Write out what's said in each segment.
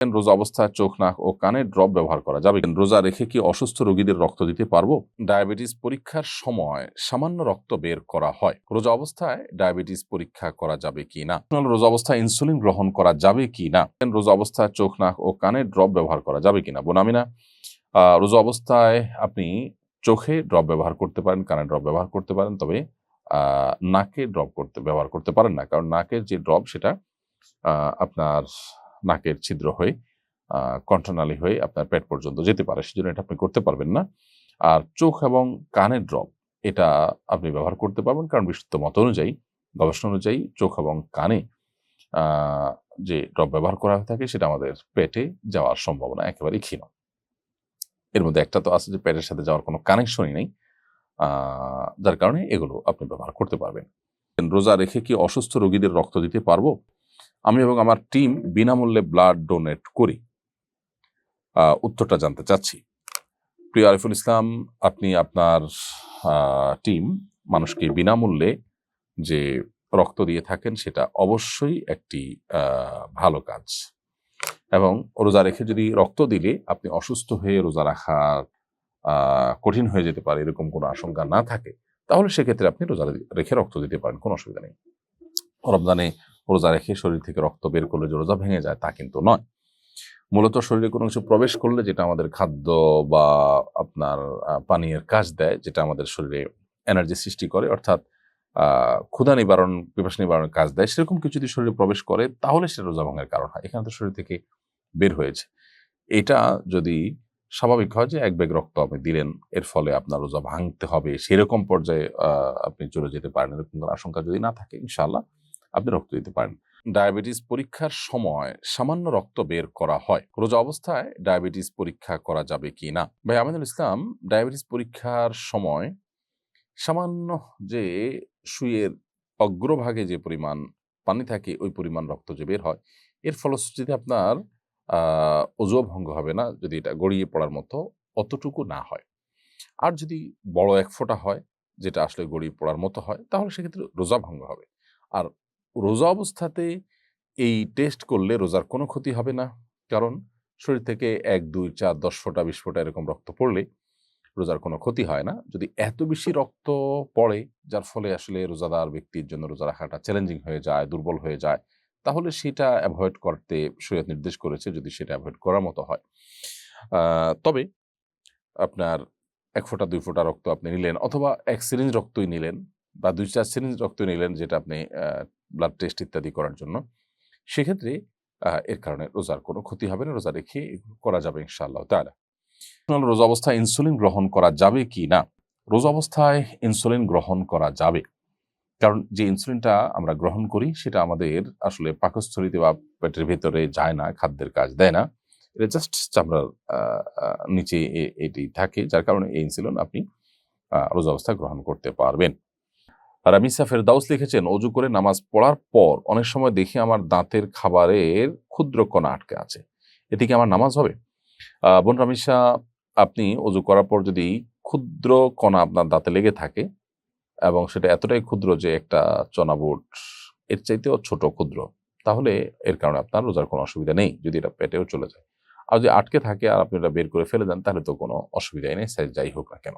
রোজা অবস্থায় চোখ, নাক ও কানে ড্রপ ব্যবহার করা যাবে? রোজা রেখে কি অসুস্থ রোগীদের রক্ত দিতে পারবো? ডায়াবেটিস পরীক্ষার সময় সামান্য রক্ত বের করা হয়, রোজা অবস্থায় ডায়াবেটিস পরীক্ষা করা যাবে কি না? রোজা অবস্থায় ইনসুলিন গ্রহণ করা যাবে কি না? রোজা অবস্থায় চোখ, নাক ও কানে ড্রপ ব্যবহার করা যাবে কিনা? বোনামিনা, রোজা অবস্থায় আপনি চোখে ড্রপ ব্যবহার করতে পারেন, কানে ড্রপ ব্যবহার করতে পারেন, তবে নাকে ড্রপ ব্যবহার করতে পারেন না, কারণ নাকের যে ড্রপ সেটা আপনার নাকের ছিদ্র হয়ে কণ্ঠনালী হয়ে আপনার পেট পর্যন্ত যেতে পারে, সেজন্য এটা আপনি করতে পারবেন না। আর চোখ এবং কানের ড্রপ এটা আপনি ব্যবহার করতে পারবেন, কারণ বিশুদ্ধ মত অনুযায়ী, গবেষণা অনুযায়ী চোখ এবং কানে যে ড্রপ ব্যবহার করা হয়ে থাকে সেটা আমাদের পেটে যাওয়ার সম্ভাবনা একেবারেই ক্ষীণ। এর মধ্যে একটা তো আছে যে পেটের সাথে যাওয়ার কোনো কানেকশনই নেই, যার কারণে এগুলো আপনি ব্যবহার করতে পারবেন। রোজা রেখে কি অসুস্থ রোগীদের রক্ত দিতে পারবো? আমি এবং আমার টিম বিনামূল্যে ব্লাড ডোনেট করি। উত্তরটা জানতে চাচ্ছি। প্রিয় আরিফুল ইসলাম, আপনি আপনার টিম মানুষকে বিনামূল্যে যে রক্ত দিয়ে থাকেন সেটা অবশ্যই একটি ভালো কাজ, এবং রোজা রেখে যদি রক্ত দিলে আপনি অসুস্থ হয়ে রোজা রাখা কঠিন হয়ে যেতে পারে এরকম কোনো আশঙ্কা না থাকে, তাহলে সেক্ষেত্রে আপনি রোজা রেখে রক্ত দিতে পারেন, কোনো অসুবিধা নেই। রমজানে রোজা রেখে শরীর থেকে রক্ত বের করলে যে রোজা ভেঙে যায় তা কিন্তু নয়। মূলত শরীরে কোনো কিছু প্রবেশ করলে যেটা আমাদের খাদ্য বা আপনার পানীয়ের কাজ দেয়, যেটা আমাদের শরীরে এনার্জি সৃষ্টি করে, অর্থাৎ ক্ষুধা নিবারণ, পিপাসা নিবারণের কাজ দেয়, সেরকম কিছু যদি শরীরে প্রবেশ করে তাহলে সেটা রোজা ভাঙার কারণ হয়। এখানে তো শরীর থেকে বের হয়েছে। এটা যদি স্বাভাবিক হয় যে এক ব্যাগ রক্ত আপনি দিলেন, এর ফলে আপনার রোজা ভাঙতে হবে সেরকম পর্যায়ে আপনি চলে যেতে পারেন, এরকম কোনো আশঙ্কা যদি না থাকে, ইনশাআল্লাহ আপনি রক্ত দিতে পারেন। ডায়াবেটিস পরীক্ষার সময় সামান্য রক্ত বের করা হয়, রোজা অবস্থায় ডায়াবেটিস পরীক্ষা করা যাবে কি না? ভাই আমিনুল ইসলাম, ডায়াবেটিস পরীক্ষার সময় সামান্য যে সুইয়ের অগ্রভাগে যে পরিমাণ পানি থাকে ওই পরিমাণ রক্ত যে বের হয়, এর ফলশ্রুতিতে আপনার অজুও ভঙ্গ হবে না যদি এটা গড়িয়ে পড়ার মতো অতটুকু না হয়। আর যদি বড় এক ফোঁটা হয়, যেটা আসলে গড়িয়ে পড়ার মতো হয়, তাহলে সেক্ষেত্রে রোজা ভঙ্গ হবে। আর রোজা অবস্থাতে এই টেস্ট করলে রোজার কোনো ক্ষতি হবে না, কারণ শরীর থেকে ১, ২, ৪, ১০ ফোঁটা ২০ ফোঁটা এরকম রক্ত পড়লে রোজার কোনো ক্ষতি হয় না। যদি এত বেশি রক্ত পড়ে যার ফলে আসলে রোজাদার ব্যক্তির জন্য রোজা রাখাটা চ্যালেঞ্জিং হয়ে যায়, দুর্বল হয়ে যায়, তাহলে সেটা এভয়েড করতে শরীয়ত নির্দেশ করেছে, যদি সেটা এভয়েড করার মতো হয়। তবে আপনার ১ ফোঁটা ২ ফোঁটা রক্ত আপনি নিলেন, অথবা ১ সিরিঞ্জ রক্তই নিলেন বা ২-৪ সিরিঞ্জ রক্ত নিলেন, যেটা আপনি ব্লাড টেস্ট ইত্যাদি করার জন্য, সেক্ষেত্রে এর কারণে রোজার কোনো ক্ষতি হবে না। রোজা রেখে এগুলো করা যাবে ইনশাআল্লাহ তাআলা। রোজা অবস্থায় ইনসুলিন গ্রহণ করা যাবে কি না? রোজা অবস্থায় ইনসুলিন গ্রহণ করা যাবে। কারণ যে ইনসুলিনটা আমরা গ্রহণ করি সেটা আমাদের আসলে পাকস্থলীতে বা পেটের ভেতরে যায় না, খাদ্যের কাজ দেয় না। এটা জাস্ট চামড়ার নিচে এটি থাকে, যার কারণে এই ইনসুলিন আপনি রোজা অবস্থায় গ্রহণ করতে পারবেন। রামিসা ফেরদাউস লিখেছেন, অজু করে নামাজ পড়ার পর অনেক সময় দেখি আমার দাঁতের খাবারের ক্ষুদ্র কণা আটকে আছে, এতে কি আমার নামাজ হবে? বোন রামিসা, আপনি অজু করার পর যদি ক্ষুদ্র কণা আপনার দাঁতে লেগে থাকে এবং সেটা এতটাই ক্ষুদ্র যে একটা চনাবুট এর চাইতেও ছোট ক্ষুদ্র, তাহলে এর কারণে আপনার রোজার কোনো অসুবিধা নেই, যদি এটা পেটেও চলে যায়। আর যদি আটকে থাকে আর আপনি এটা বের করে ফেলে দেন, তাহলে তো কোনো অসুবিধাই নেই, সাইজ যাই হোক না কেন।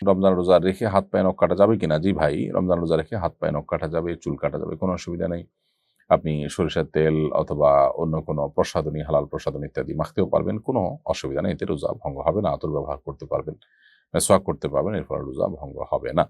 রমজান রোজা রেখে হাত পায়ে নখ কাটা যাবে কিনা? জি ভাই, রমজান রোজা রেখে হাত পায়ে নখ কাটা যাবে, চুল কাটা যাবে, কোনো অসুবিধা নেই। আপনি সরিষার তেল অথবা অন্য কোনো প্রসাধনী, হালাল প্রসাধনী ইত্যাদি মাখতেও পারবেন, কোনো অসুবিধা নেই, এতে রোজা ভঙ্গ হবে না। আতর ব্যবহার করতে পারবেন, মেসওয়াক করতে পারবেন, এর ফলে রোজা ভঙ্গ হবে না।